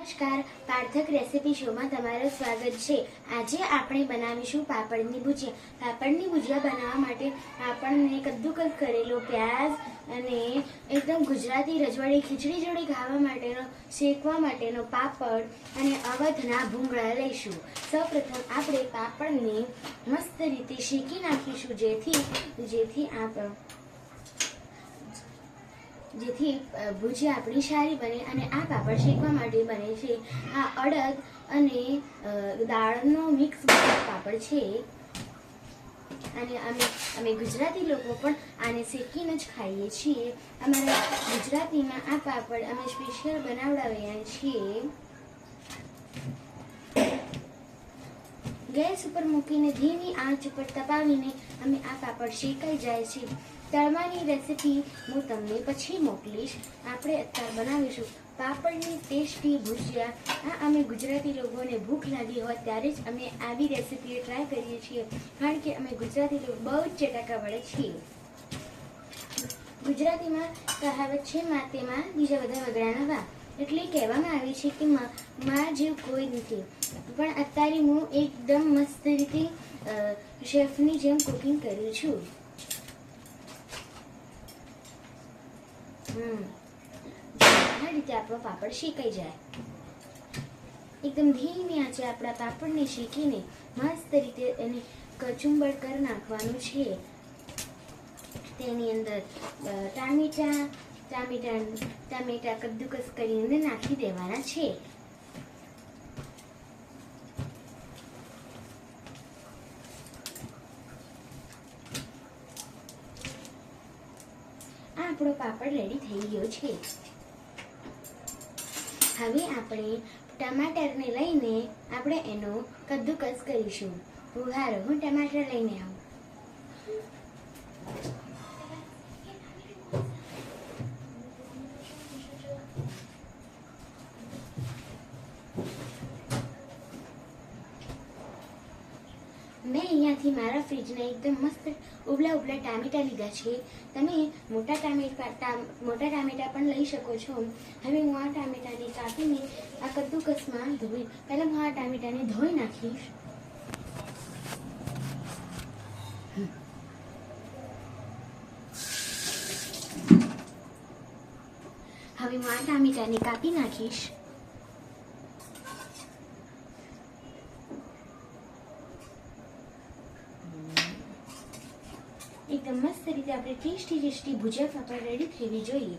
નમસ્કાર, પાર્થક રેસીપી શોમાં તમારું સ્વાગત છે। આજે આપણે બનાવીશું પાપડની ભુજિયા। પાપડની ભુજિયા બનાવવા માટે આપણને કદ્દુકસ કરેલો પ્યાજ અને એકદમ ગુજરાતી રજવાડી ખીચડી જોડે ખાવા માટેનો શેકવા માટેનો પાપડ અને અવધના ભૂંગળા લઈશું। સૌપ્રથમ આપણે પાપડને મસ્ત રીતે શેકી નાખીશું જેથી ભુજિયા આપણી સારી બને। અને આ પાપડ શેકવા માટે બને છે। આ અડદ અને દાળનો મિક્સ પાપડ છે અને અમે ગુજરાતી લોકો પણ આને શેકીને જ ખાઈએ છીએ। અમારા ગુજરાતીમાં આ પાપડ અમે સ્પેશિયલ બનાવડાવ્યા છીએ। ગેસ ઉપર મૂકીને ધીમી આંચ પર તપાવીને અમે આ પાપડ શેકાઈ જાય છે। તળવાની રેસીપી હું તમને પછી મોકલીશ। આપણે અત્યારે બનાવીશું પાપડની ટેસ્ટી ભુજિયા। આ અમે ગુજરાતી લોકોને ભૂખ લાગી હોય ત્યારે જ અમે આવી રેસીપી ટ્રાય કરીએ છીએ, કારણ કે અમે ગુજરાતી લોકો બહુ જ ચટાકા વળે છીએ। ગુજરાતીમાં કહાવત છે, માતેમાં બીજા બધા વગડાના વા, એટલે કહેવામાં આવે છે કે માં જેવું કોઈ નથી। પણ અત્યારે હું એકદમ મસ્ત રીતે શેફની જેમ કુકિંગ કરું છું। આ રીતે આપણો પાપડ શેકાઈ જાય, એકદમ ધીમી આંચે આપણા પાપડને શેકીને મસ્ત રીતે એને કચુંબર કરી નાખવાનું છે। તેની અંદર ટામેટા કદ્દુકસ કરીને નાખી દેવાના છે। આપણો પાપડ રેડી થઈ ગયો છે। હવે આપણે ટમાટરને લઈને આપણે એનો કદ્દુકસ કરીશું। ઉભારો, હું ટમાટર લઈને આવું। મેં અહીંયાથી મારા ફ્રીજને એકદમ મસ્ત ઉબલા ટામેટા લીધા છે। તમે મોટા ટામેટા પણ લઈ શકો છો। હવે હું આ ટામેટાને કાપીને આ કદ્દુકસમાં પહેલાં હું આ ટામેટાને ધોઈ નાખીશ। હવે હું આ ટામેટાને કાપી નાખીશ। એકદમ મસ્ત રીતે આપણે ટેસ્ટી ભુજિયા પાપડ રેડી થવી જોઈએ।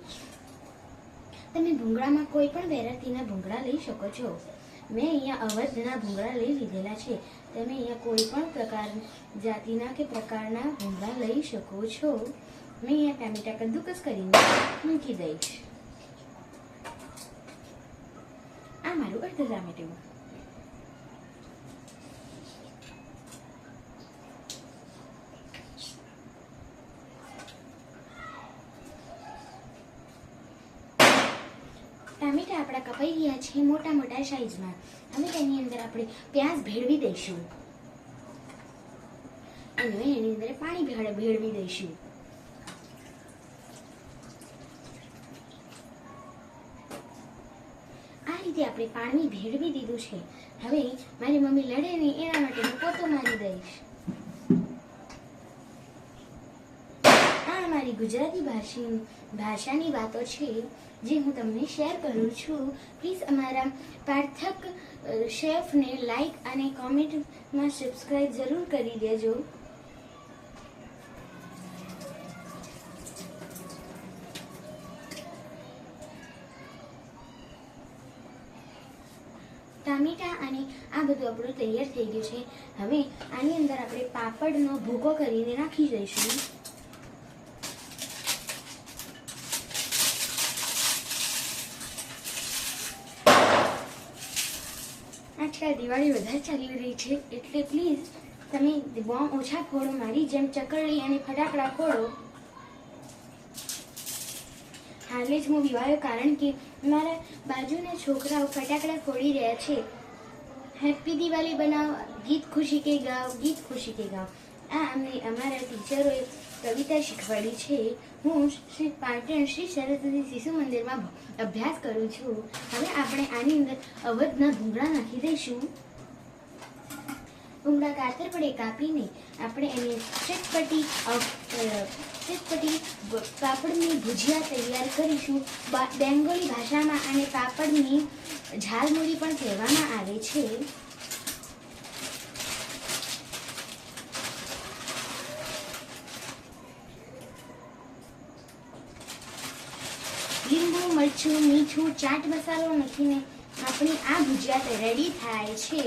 તમે ભૂંગળામાં કોઈ પણ વેરાયટીના ભૂંગળા લઈ શકો છો। મેં અહીંયા અવધના ભૂંગળા લઈ લીધેલા છે। તમે અહીંયા કોઈ પણ જાતિના કે પ્રકારના ભૂંગળા લઈ શકો છો। મેં અહીંયા ટામેટા કદ્દુકસ કરીને મૂકી દઈશ। આ મારું અડધું ટામેટું। ટામેટા આપણા કપાઈ ગયા છે મોટા સાઈઝમાં। હવે તેની અંદર આપણે પ્યાજ ભેળવી દઈશું અને એની અંદર પાણી ભેળવી દઈશું। આ રીતે આપણે પાણી ભેળવી દીધું છે। હવે મારી મમ્મી લડે નહીં એના માટે હું પોતો મારી દઈશ। આ મારી ગુજરાતી ભાષાની વાતો છે જે હું તમને શેર કરું છું। પ્લીઝ અમારા પાર્થક શેફને લાઈક અને કોમેન્ટમાં સબસ્ક્રાઈબ જરૂર કરી દેજો। ટામેટા અને આ બધું આપણું તૈયાર થઈ ગયું છે। હવે આની અંદર આપણે પાપડનો ભૂકો કરીને નાખી દઈશું। આજકાલ દિવાળી વધારે ચાલી રહી છે, એટલે પ્લીઝ તમે બોમ્બ ઓછા ફોડો, મારી જેમ ચકરડી અને ફટાકડા ફોડો। હાલે જ હું વિવાયો, કારણ કે મારા બાજુના છોકરાઓ ફટાકડા ફોડી રહ્યા છે। હેપી દિવાળી બનાવો, ગીત ખુશી કે ગાઓ, ગીત ખુશી કે ગાઓ। આ અમને અમારા ટીચરોએ કવિતા શીખવાડી છે. હું શ્રી પાટણ શ્રી સરસ્વતી શિશુ મંદિરમાં અભ્યાસ કરું છું. હવે આપણે આની અંદર અવધના ભૂંગળા નાખી દઈશું. ભૂંગળા કાતર વડે કાપીને આપણે એને ચટપટી પાપડની ભુજિયા તૈયાર કરીશું. બેંગોલી ભાષામાં આને પાપડની ઝાલમુરી પણ કહેવામાં આવે છે. લીંબુ, મરચું, મીઠું, ચાટ મસાલો નાખીને આપણી આ ભુજિયા રેડી થાય છે.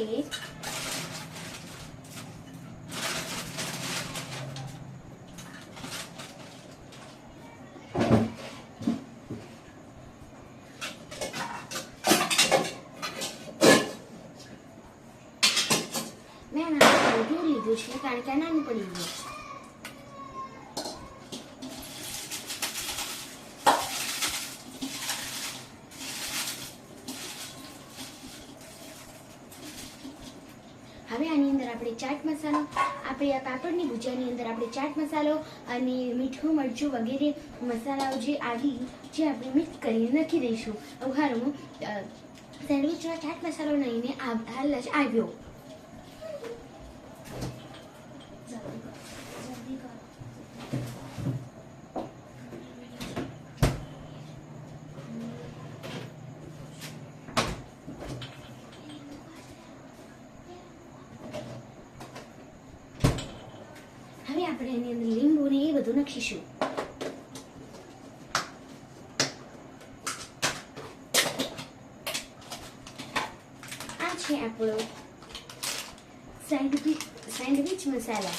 મેં મોટું લીધું છે કારણ કે નાનું પડી ગયું. હવે આની અંદર આપણે ચાટ મસાલો, આપણે આ પાપડની ભુજિયાની અંદર આપણે ચાટ મસાલો અને મીઠું, મરચું વગેરે મસાલાઓ જે આપણે મિક્સ કરીને નાખી દઈશું. હારું, સેન્ડવિચમાં ચાટ મસાલો લઈને હાલ જ આવ્યો. હવે આપણે એની અંદર લીંબુ ને એ બધું નાખીશું. આ છે આપણો સેન્ડવિચ મસાલા.